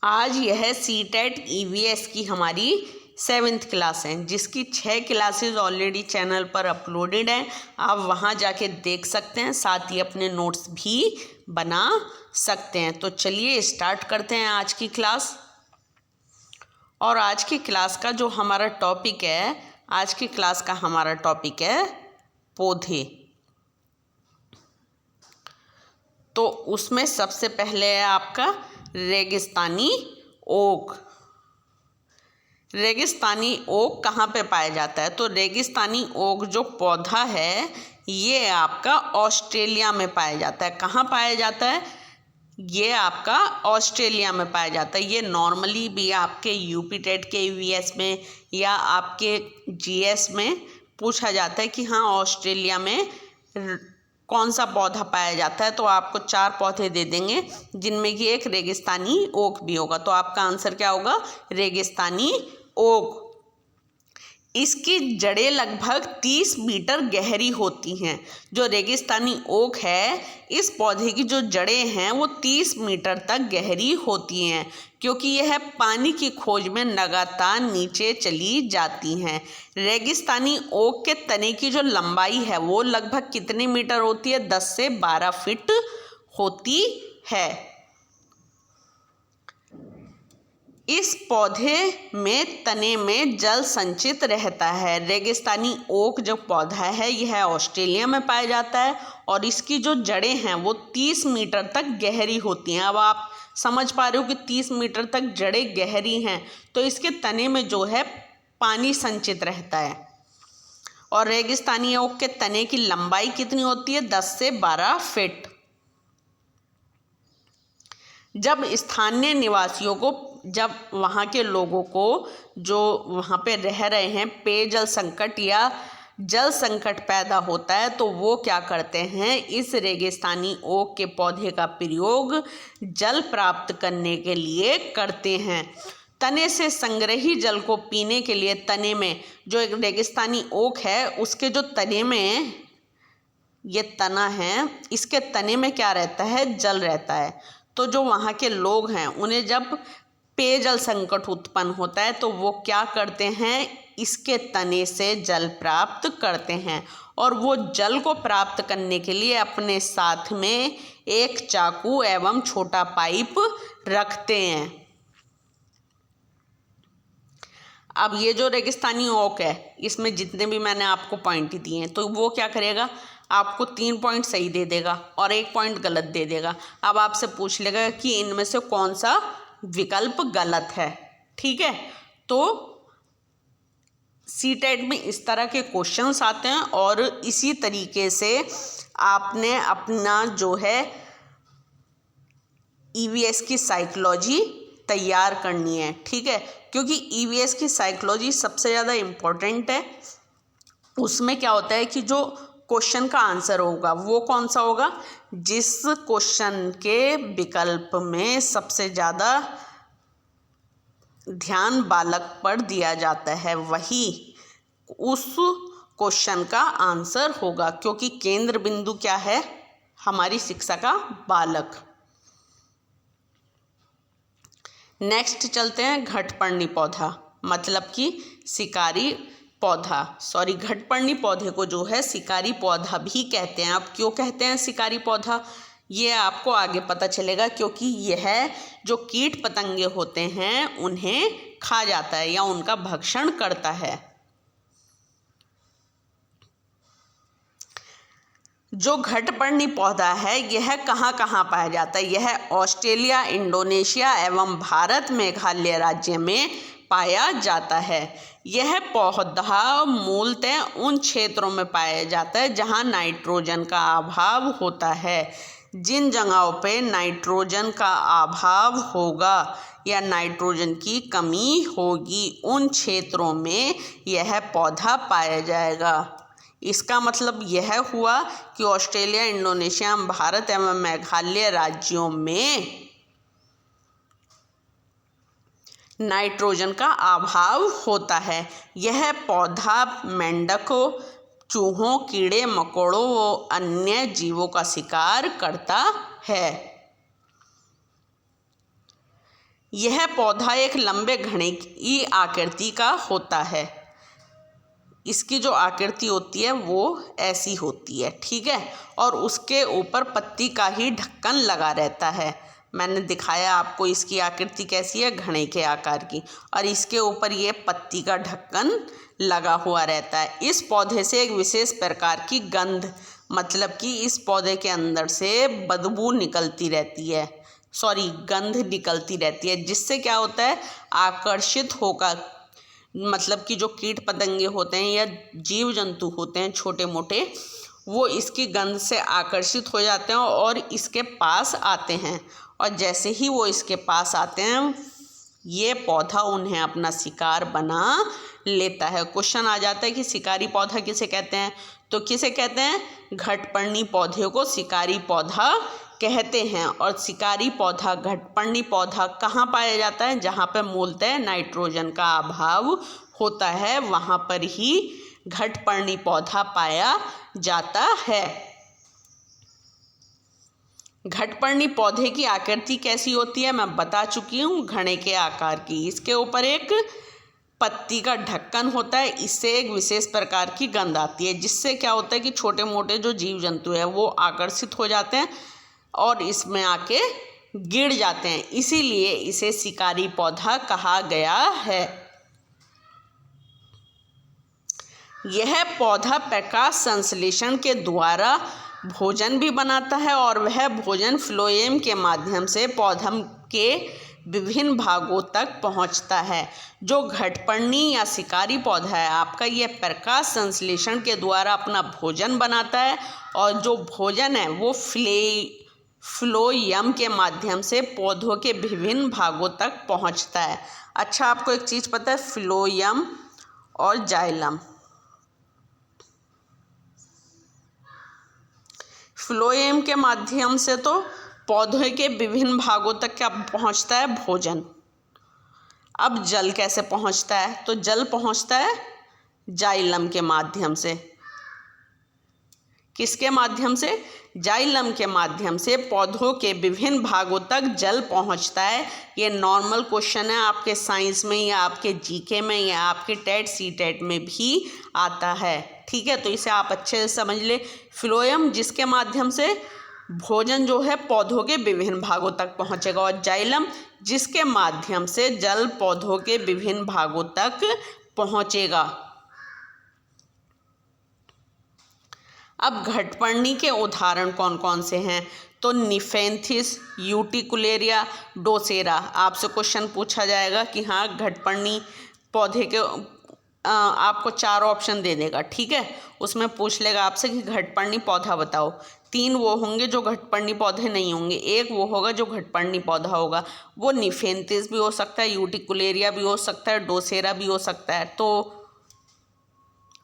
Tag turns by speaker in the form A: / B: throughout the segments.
A: आज यह CTET EVS की हमारी 7th क्लास है, जिसकी 6 क्लासेस ऑलरेडी चैनल पर अपलोडेड हैं। आप वहां जाके देख सकते हैं, साथ ही अपने नोट्स भी बना सकते हैं। तो चलिए स्टार्ट करते हैं आज की क्लास। और आज की क्लास का जो हमारा टॉपिक है, आज की क्लास का हमारा टॉपिक है पौधे। तो उसमें सबसे पहले है आपका रेगिस्तानी ओक। रेगिस्तानी ओक कहाँ पे पाया जाता है? तो रेगिस्तानी ओक जो पौधा है ये आपका ऑस्ट्रेलिया में पाया जाता है। कहाँ पाया जाता है? ये आपका ऑस्ट्रेलिया में पाया जाता है। ये नॉर्मली भी आपके यूपी टेट के ईवीएस में या आपके जीएस में पूछा जाता है कि हाँ ऑस्ट्रेलिया में कौन सा पौधा पाया जाता है। तो आपको 4 पौधे दे देंगे जिनमें कि एक रेगिस्तानी ओक भी होगा। तो आपका आंसर क्या होगा? रेगिस्तानी ओक। इसकी जड़ें लगभग 30 मीटर गहरी होती हैं। जो रेगिस्तानी ओक है, इस पौधे की जो जड़ें हैं वो 30 मीटर तक गहरी होती हैं, क्योंकि यह पानी की खोज में लगातार नीचे चली जाती हैं। रेगिस्तानी ओक के तने की जो लंबाई है वो लगभग कितने मीटर होती है? 10 से 12 फीट होती है। इस पौधे में तने में जल संचित रहता है। रेगिस्तानी ओक जो पौधा है यह ऑस्ट्रेलिया में पाया जाता है और इसकी जो जड़ें हैं वो 30 मीटर तक गहरी होती हैं। अब आप समझ पा रहे हो कि 30 मीटर तक जड़ें गहरी हैं, तो इसके तने में जो है पानी संचित रहता है। और रेगिस्तानी ओक के तने की लंबाई कितनी होती है? 10 से 12 फीट। जब स्थानीय निवासियों को, जब वहाँ के लोगों को जो वहाँ पे रह रहे हैं पेयजल संकट या जल संकट पैदा होता है, तो वो क्या करते हैं? इस रेगिस्तानी ओक के पौधे का प्रयोग जल प्राप्त करने के लिए करते हैं। तने से संग्रही जल को पीने के लिए तने में, जो एक रेगिस्तानी ओक है उसके जो तने में ये तना है, इसके तने में क्या रहता है? जल रहता है। तो जो वहाँ के लोग हैं उन्हें जब पेयजल संकट उत्पन्न होता है तो वो क्या करते हैं? इसके तने से जल प्राप्त करते हैं। और वो जल को प्राप्त करने के लिए अपने साथ में एक चाकू एवं छोटा पाइप रखते हैं। अब ये जो रेगिस्तानी ओक है, इसमें जितने भी मैंने आपको पॉइंट दिए हैं, तो वो क्या करेगा? आपको 3 पॉइंट सही दे देगा और 1 पॉइंट गलत दे देगा। अब आपसे पूछ लेगा कि इनमें से कौन सा विकल्प गलत है। ठीक है, तो सीटेट में इस तरह के क्वेश्चंस आते हैं और इसी तरीके से आपने अपना जो है ईवीएस की साइकोलॉजी तैयार करनी है। ठीक है, क्योंकि ईवीएस की साइकोलॉजी सबसे ज़्यादा इम्पोर्टेंट है। उसमें क्या होता है कि जो क्वेश्चन का आंसर होगा वो कौन सा होगा? जिस क्वेश्चन के विकल्प में सबसे ज़्यादा ध्यान बालक पर दिया जाता है वही उस क्वेश्चन का आंसर होगा, क्योंकि केंद्र बिंदु क्या है? हमारी शिक्षा का बालक। नेक्स्ट चलते हैं घटपर्णी पौधा, मतलब कि शिकारी पौधा। सॉरी, घटपर्णी पौधे को जो है शिकारी पौधा भी कहते हैं। अब क्यों कहते हैं शिकारी पौधा, ये आपको आगे पता चलेगा, क्योंकि यह जो कीट पतंगे होते हैं उन्हें खा जाता है या उनका भक्षण करता है। जो घटपर्णी पौधा है यह कहाँ कहाँ पाया जाता है? यह ऑस्ट्रेलिया, इंडोनेशिया एवं भारत मेघालय राज्य में पाया जाता है। यह पौधा मूलतः उन क्षेत्रों में पाया जाता है जहाँ नाइट्रोजन का अभाव होता है। जिन जगहों पे नाइट्रोजन का अभाव होगा या नाइट्रोजन की कमी होगी उन क्षेत्रों में यह पौधा पाया जाएगा। इसका मतलब यह हुआ कि ऑस्ट्रेलिया, इंडोनेशिया, भारत एवं मेघालय राज्यों में नाइट्रोजन का अभाव होता है। यह पौधा मेंढकों, चूहों, कीड़े मकोड़ों व अन्य जीवों का शिकार करता है। यह पौधा एक लंबे घने की आकृति का होता है। इसकी जो आकृति होती है वो ऐसी होती है, ठीक है, और उसके ऊपर पत्ती का ही ढक्कन लगा रहता है। मैंने दिखाया आपको इसकी आकृति कैसी है, घड़े के आकार की, और इसके ऊपर ये पत्ती का ढक्कन लगा हुआ रहता है। इस पौधे से एक विशेष प्रकार की गंध, मतलब कि इस पौधे के अंदर से बदबू निकलती रहती है, गंध निकलती रहती है, जिससे क्या होता है, आकर्षित होकर, मतलब कि जो कीट पतंगे होते हैं या जीव जंतु होते हैं छोटे मोटे, वो इसकी गंध से आकर्षित हो जाते हैं और इसके पास आते हैं, और जैसे ही वो इसके पास आते हैं ये पौधा उन्हें अपना शिकार बना लेता है। क्वेश्चन आ जाता है कि शिकारी पौधा किसे कहते हैं, तो किसे कहते हैं, घटपर्णी पौधे को शिकारी पौधा कहते हैं। और शिकारी पौधा, घटपर्णी पौधा कहाँ पाया जाता है, जहाँ पे मूलतः नाइट्रोजन का अभाव होता है, वहाँ पर ही घटपर्णी पौधा पाया जाता है। घटपर्णी पौधे की आकृति कैसी होती है मैं बता चुकी हूँ, घड़े के आकार की। इसके ऊपर एक पत्ती का ढक्कन होता है, इससे एक विशेष प्रकार की गंध आती है, जिससे क्या होता है कि छोटे मोटे जो जीव जंतु है वो आकर्षित हो जाते हैं और इसमें आके गिर जाते हैं, इसीलिए इसे शिकारी पौधा कहा गया है। यह पौधा प्रकाश संश्लेषण के द्वारा भोजन भी बनाता है और वह भोजन फ्लोएम के माध्यम से पौधा के विभिन्न भागों तक पहुंचता है। जो घटपर्णी या शिकारी पौधा है आपका, यह प्रकाश संश्लेषण के द्वारा अपना भोजन बनाता है और जो भोजन है वो फ्लोएम के माध्यम से पौधों के विभिन्न भागों तक पहुंचता है। अच्छा, आपको एक चीज़ पता है, फ्लोएम और जाइलम। फ्लोएम के माध्यम से तो पौधे के विभिन्न भागों तक क्या पहुंचता है, भोजन। अब जल कैसे पहुंचता है, तो जल पहुंचता है जाइलम के माध्यम से। किसके माध्यम से, जाइलम के माध्यम से पौधों के विभिन्न भागों तक जल पहुंचता है। ये नॉर्मल क्वेश्चन है, आपके साइंस में या आपके जीके में या आपके टेट सीटेट में भी आता है, ठीक है, तो इसे आप अच्छे से समझ ले। फ्लोएम जिसके माध्यम से भोजन जो है पौधों के विभिन्न भागों तक पहुंचेगा, और जाइलम जिसके माध्यम से जल पौधों के विभिन्न भागों तक पहुंचेगा। अब घटपर्णी के उदाहरण कौन कौन से हैं, तो निफेंथिस, यूटिकुलेरिया, डोसेरा। आपसे क्वेश्चन पूछा जाएगा कि हाँ घटपर्णी पौधे के आपको 4 ऑप्शन दे देगा, ठीक है, उसमें पूछ लेगा आपसे कि घटपर्णी पौधा बताओ। 3 वो होंगे जो घटपर्णी पौधे नहीं होंगे, एक वो होगा जो घटपर्णी पौधा होगा। वो निफेंथिस भी हो सकता है, यूटिकुलेरिया भी हो सकता है, डोसेरा भी हो सकता है। तो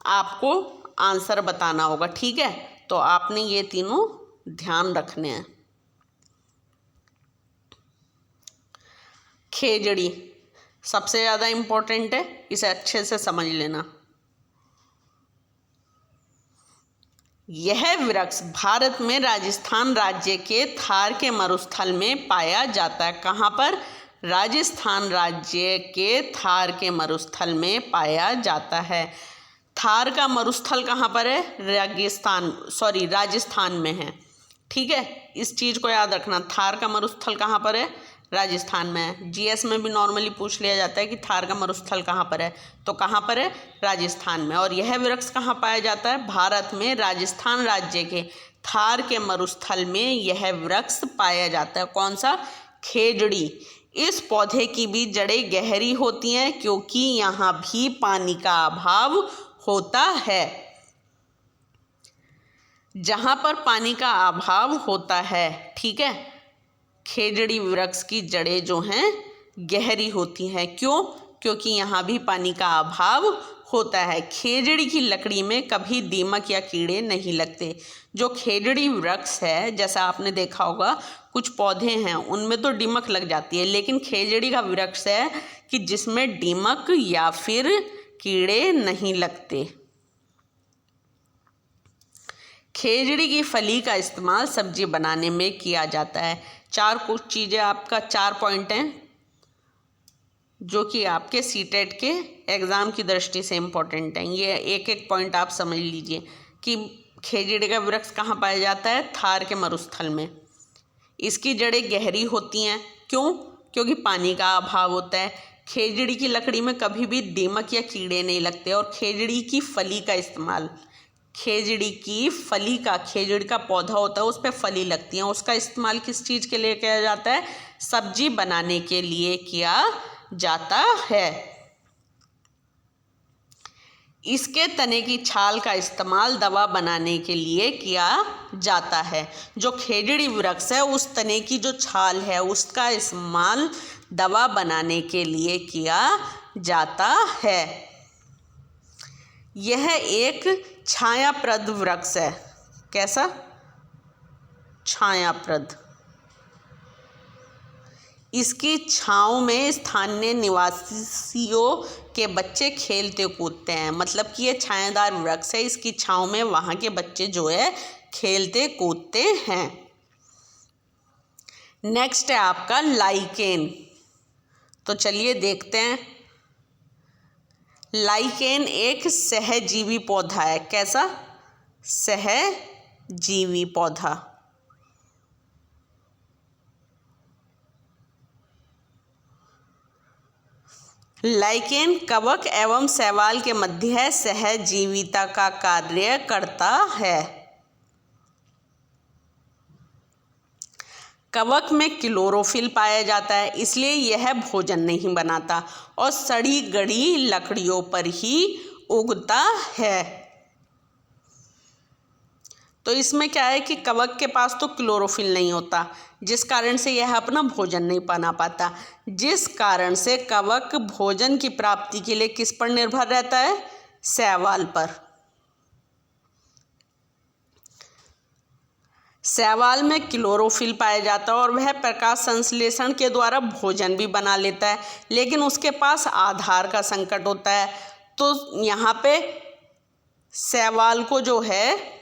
A: आपको आंसर बताना होगा, ठीक है, तो आपने ये तीनों ध्यान रखने हैं। खेजड़ी सबसे ज़्यादा इम्पोर्टेंट है, इसे अच्छे से समझ लेना। यह वृक्ष भारत में राजस्थान राज्य के थार के मरुस्थल में पाया जाता है। कहाँ पर, राजस्थान राज्य के थार के मरुस्थल में पाया जाता है। थार का मरुस्थल कहाँ पर है, राजस्थान में है, ठीक है, इस चीज़ को याद रखना। थार का मरुस्थल कहाँ पर है, राजस्थान में है। जीएस में भी नॉर्मली पूछ लिया जाता है कि थार का मरुस्थल कहाँ पर है, तो कहाँ पर है, राजस्थान में। और यह वृक्ष कहाँ पाया जाता है, भारत में राजस्थान राज्य के थार के मरुस्थल में यह वृक्ष पाया जाता है। कौन सा, खेजड़ी। इस पौधे की भी जड़ें गहरी होती हैं क्योंकि यहाँ भी पानी का अभाव होता है। जहाँ पर पानी का अभाव होता है, ठीक है, खेजड़ी वृक्ष की जड़ें जो हैं गहरी होती हैं। क्यों, क्योंकि यहाँ भी पानी का अभाव होता है। खेजड़ी की लकड़ी में कभी दीमक या कीड़े नहीं लगते। जो खेजड़ी वृक्ष है, जैसा आपने देखा होगा कुछ पौधे हैं उनमें तो दीमक लग जाती है, लेकिन खेजड़ी का वृक्ष है कि जिसमें दीमक या फिर कीड़े नहीं लगते। खेजड़ी की फली का इस्तेमाल सब्जी बनाने में किया जाता है। 4 कुछ चीज़ें, आपका 4 पॉइंट हैं। जो कि आपके सीटेट के एग्ज़ाम की दृष्टि से इम्पोर्टेंट हैं। ये एक एक पॉइंट आप समझ लीजिए कि खेजड़ी का वृक्ष कहाँ पाया जाता है? थार के मरुस्थल में। इसकी जड़ें गहरी होती हैं। क्यों? क्योंकि पानी का अभाव होता है। खेजड़ी की लकड़ी में कभी भी दीमक या कीड़े नहीं लगते। और खेजड़ी की फली का इस्तेमाल, खेजड़ी का पौधा होता है, उस पर फली लगती है, उसका इस्तेमाल किस चीज़ के लिए किया जाता है? सब्जी बनाने के लिए किया जाता है। इसके तने की छाल का इस्तेमाल दवा बनाने के लिए किया जाता है। जो खेजड़ी वृक्ष है उस तने की जो छाल है उसका इस्तेमाल दवा बनाने के लिए किया जाता है। यह एक छायाप्रद वृक्ष है। कैसा? छायाप्रद। इसकी छाँव में स्थानीय निवासियों के बच्चे खेलते कूदते हैं। मतलब कि ये छायादार वृक्ष है, इसकी छाँव में वहाँ के बच्चे जो है खेलते कूदते हैं। नेक्स्ट है आपका लाइकेन। तो चलिए देखते हैं। लाइकेन एक सहजीवी पौधा है। कैसा? सहजीवी पौधा। लाइकेन कवक एवं शैवाल के मध्य सहजीविता का कार्य करता है। कवक में क्लोरोफिल पाया जाता है, इसलिए यह भोजन नहीं बनाता और सड़ी गड़ी लकड़ियों पर ही उगता है। तो इसमें क्या है कि कवक के पास तो क्लोरोफिल नहीं होता, जिस कारण से यह अपना भोजन नहीं बना पाता। जिस कारण से कवक भोजन की प्राप्ति के लिए किस पर निर्भर रहता है? शैवाल पर। शैवाल में क्लोरोफिल पाया जाता है और वह प्रकाश संश्लेषण के द्वारा भोजन भी बना लेता है, लेकिन उसके पास आधार का संकट होता है। तो यहाँ पे शैवाल को जो है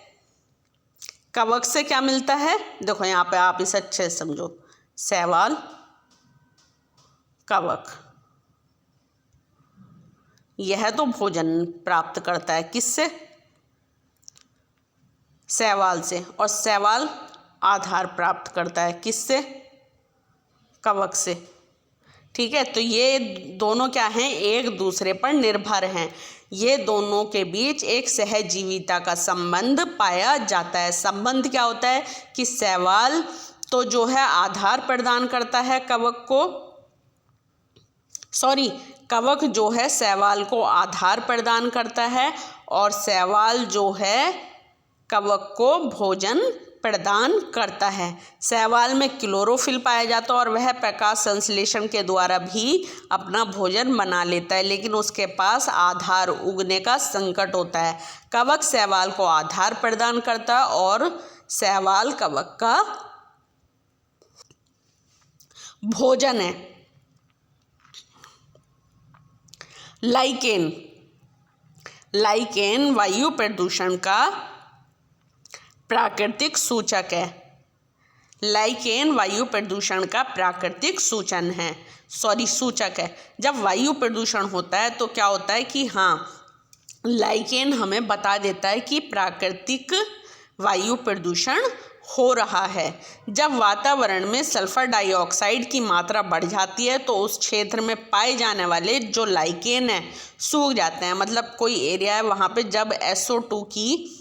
A: कवक से क्या मिलता है? देखो यहाँ पे आप इसे अच्छे से समझो। शैवाल, कवक, यह तो भोजन प्राप्त करता है किससे? शैवाल से। और शैवाल आधार प्राप्त करता है किससे? कवक से। ठीक है, तो ये दोनों क्या हैं? एक दूसरे पर निर्भर हैं। ये दोनों के बीच एक सहजीविता का संबंध पाया जाता है। संबंध क्या होता है कि शैवाल तो जो है आधार प्रदान करता है कवक को, कवक जो है शैवाल को आधार प्रदान करता है और शैवाल जो है कवक को भोजन प्रदान करता है। शैवाल में क्लोरोफिल पाया जाता है और वह प्रकाश संश्लेषण के द्वारा भी अपना भोजन बना लेता है, लेकिन उसके पास आधार उगने का संकट होता है। कवक शैवाल को आधार प्रदान करता है और शैवाल कवक का भोजन है। लाइकेन वायु प्रदूषण का प्राकृतिक सूचक है। लाइकेन वायु प्रदूषण का प्राकृतिक सूचक है। जब वायु प्रदूषण होता है तो क्या होता है कि लाइकेन हमें बता देता है कि प्राकृतिक वायु प्रदूषण हो रहा है। जब वातावरण में सल्फर डाइऑक्साइड की मात्रा बढ़ जाती है तो उस क्षेत्र में पाए जाने वाले जो लाइकेन है सूख जाते हैं। मतलब कोई एरिया है वहाँ पे जब SO2 की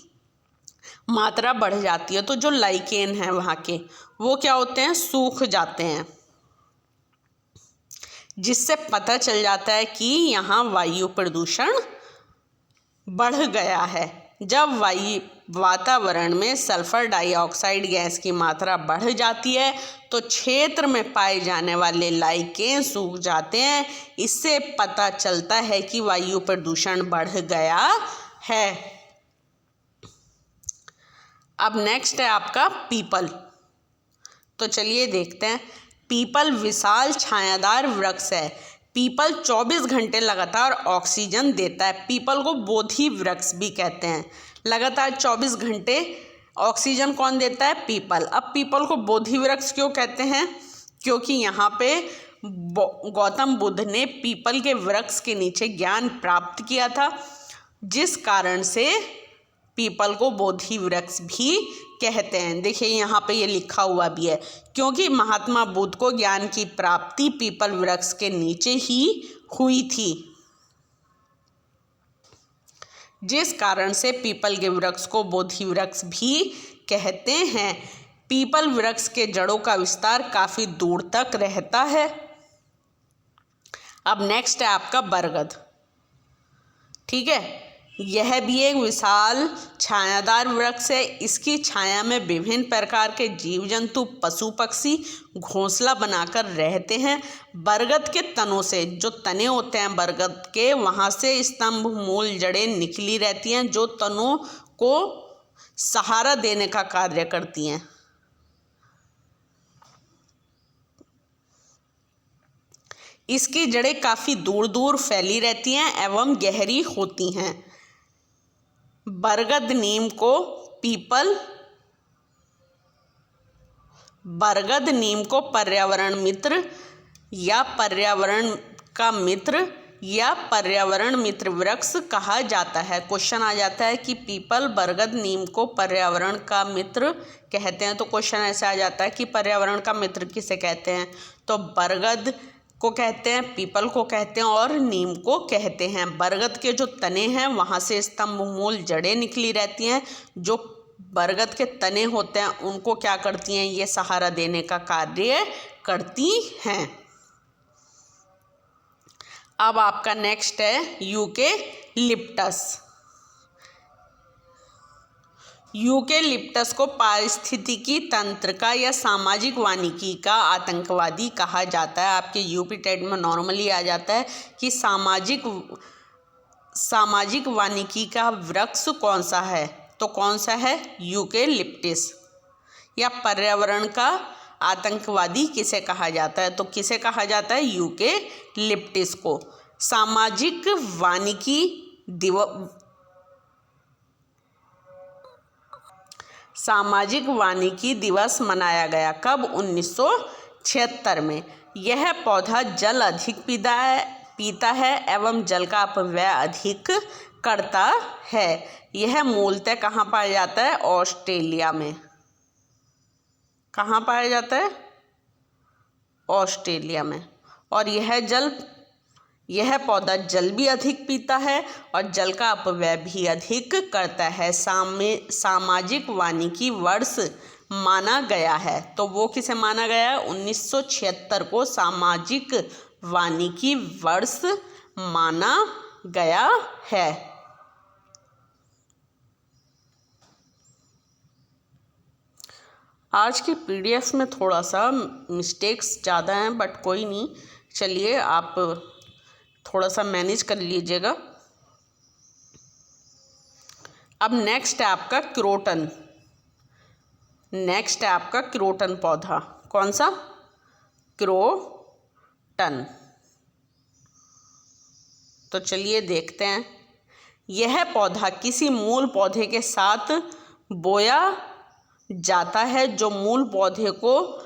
A: मात्रा बढ़ जाती है तो जो लाइकेन है वहाँ के वो क्या होते हैं? सूख जाते हैं, जिससे पता चल जाता है कि यहाँ वायु प्रदूषण बढ़ गया है। जब वातावरण में सल्फर डाइऑक्साइड गैस की मात्रा बढ़ जाती है तो क्षेत्र में पाए जाने वाले लाइकेन सूख जाते हैं। इससे पता चलता है कि वायु प्रदूषण बढ़ गया है। अब नेक्स्ट है आपका पीपल। तो चलिए देखते हैं। पीपल विशाल छायादार वृक्ष है। पीपल 24 घंटे लगातार ऑक्सीजन देता है। पीपल को बोधि वृक्ष भी कहते हैं। लगातार 24 घंटे ऑक्सीजन कौन देता है? पीपल। अब पीपल को बोधि वृक्ष क्यों कहते हैं? क्योंकि यहाँ पे गौतम बुद्ध ने पीपल के वृक्ष के नीचे ज्ञान प्राप्त किया था, जिस कारण से पीपल को बोधि वृक्ष भी कहते हैं। देखिए यहाँ पे ये लिखा हुआ भी है, क्योंकि महात्मा बुद्ध को ज्ञान की प्राप्ति पीपल वृक्ष के नीचे ही हुई थी, जिस कारण से पीपल के वृक्ष को बोधि वृक्ष भी कहते हैं। पीपल वृक्ष के जड़ों का विस्तार काफी दूर तक रहता है। अब नेक्स्ट है आपका बरगद। ठीक है, यह भी एक विशाल छायादार वृक्ष है। इसकी छाया में विभिन्न प्रकार के जीव जंतु, पशु पक्षी घोंसला बनाकर रहते हैं। बरगद के तनों से, जो तने होते हैं बरगद के, वहाँ से स्तंभ, मूल, जड़ें निकली रहती हैं, जो तनों को सहारा देने का कार्य करती हैं। इसकी जड़ें काफ़ी दूर दूर फैली रहती हैं एवं गहरी होती हैं। बरगद नीम को पर्यावरण मित्र या पर्यावरण मित्र वृक्ष कहा जाता है। क्वेश्चन आ जाता है कि पीपल, बरगद, नीम को पर्यावरण का मित्र कहते हैं, तो क्वेश्चन ऐसा आ जाता है कि पर्यावरण का मित्र किसे कहते हैं? तो बरगद को कहते हैं, पीपल को कहते हैं और नीम को कहते हैं। बरगद के जो तने हैं वहाँ से स्तंभ, मूल, जड़ें निकली रहती हैं। जो बरगद के तने होते हैं उनको क्या करती हैं? ये सहारा देने का कार्य करती हैं। अब आपका नेक्स्ट है यूकेलिप्टस। यूकेलिप्टस को पारिस्थितिकी तंत्र का या सामाजिक वानिकी का आतंकवादी कहा जाता है। आपके यूपी टेट में नॉर्मली आ जाता है कि सामाजिक वानिकी का वृक्ष कौन सा है, तो कौन सा है? यूकेलिप्टस। या पर्यावरण का आतंकवादी किसे कहा जाता है? तो किसे कहा जाता है? यूकेलिप्टस को। सामाजिक वानिकी दिवस मनाया गया कब? 1976 में। यह पौधा जल अधिक पीता है एवं जल का अपव्यय अधिक करता है। यह मूलतः कहाँ पाया जाता है? ऑस्ट्रेलिया में। कहाँ पाया जाता है? ऑस्ट्रेलिया में। और यह पौधा जल भी अधिक पीता है और जल का अपव्यय भी अधिक करता है। सामाजिक वानिकी वर्ष माना गया है, तो वो किसे माना गया है? 1976 को सामाजिक वानिकी वर्ष माना गया है। आज की पीडीएफ में थोड़ा सा मिस्टेक्स ज़्यादा हैं, बट कोई नहीं, चलिए आप थोड़ा सा मैनेज कर लीजिएगा। अब नेक्स्ट है आपका क्रोटन। पौधा। कौन सा? क्रोटन। तो चलिए देखते हैं। यह पौधा किसी मूल पौधे के साथ बोया जाता है, जो मूल पौधे को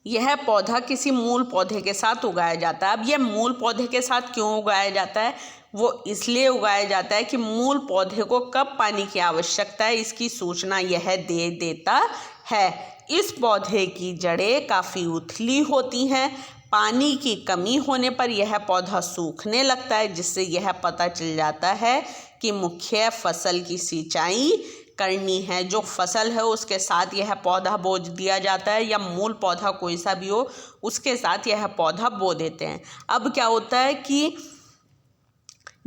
A: यह पौधा किसी मूल पौधे के साथ उगाया जाता है। अब यह मूल पौधे के साथ क्यों उगाया जाता है? वो इसलिए उगाया जाता है कि मूल पौधे को कब पानी की आवश्यकता है, इसकी सूचना यह दे देता है। इस पौधे की जड़ें काफ़ी उथली होती हैं। पानी की कमी होने पर यह पौधा सूखने लगता है, जिससे यह पता चल जाता है कि मुख्य फसल की सिंचाई करनी है। जो फसल है उसके साथ यह पौधा बो दिया जाता है, या मूल पौधा कोई सा भी हो उसके साथ यह पौधा बो देते हैं। अब क्या होता है कि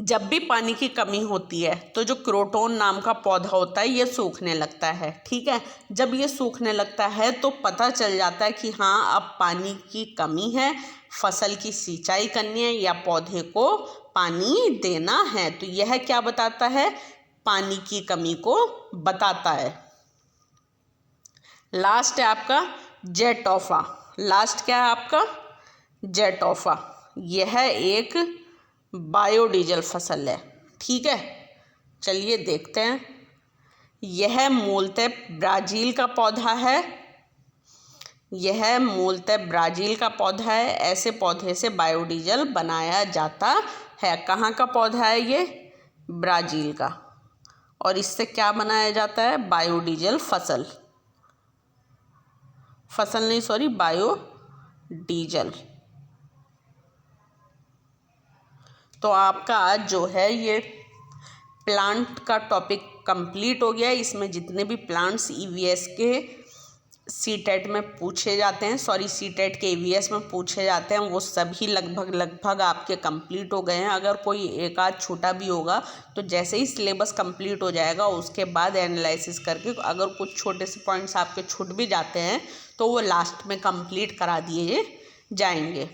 A: जब भी पानी की कमी होती है तो जो क्रोटन नाम का पौधा होता है ये सूखने लगता है। ठीक है, जब ये सूखने लगता है तो पता चल जाता है कि हाँ अब पानी की कमी है, फसल की सिंचाई करनी है या पौधे को पानी देना है। तो यह क्या बताता है? पानी की कमी को बताता है। लास्ट है आपका जेटोफा। लास्ट क्या है आपका? जेटोफा। यह एक बायोडीजल फसल है। ठीक है, चलिए देखते हैं। यह मूलतः ब्राज़ील का पौधा है यह मूलतः ब्राज़ील का पौधा है। ऐसे पौधे से बायोडीजल बनाया जाता है। कहाँ का पौधा है ये? ब्राज़ील का। और इससे क्या बनाया जाता है? बायोडीजल। बायोडीजल। तो आपका आज जो है ये प्लांट का टॉपिक कंप्लीट हो गया। इसमें जितने भी प्लांट्स ईवीएस के सीटेट में पूछे जाते हैं, सीटेट के ईवीएस में पूछे जाते हैं, वो सभी लगभग आपके कंप्लीट हो गए हैं। अगर कोई एक आध छूटा भी होगा तो जैसे ही सिलेबस कंप्लीट हो जाएगा उसके बाद एनालिसिस करके अगर कुछ छोटे से पॉइंट्स आपके छूट भी जाते हैं तो वो लास्ट में कंप्लीट करा दिए जाएंगे।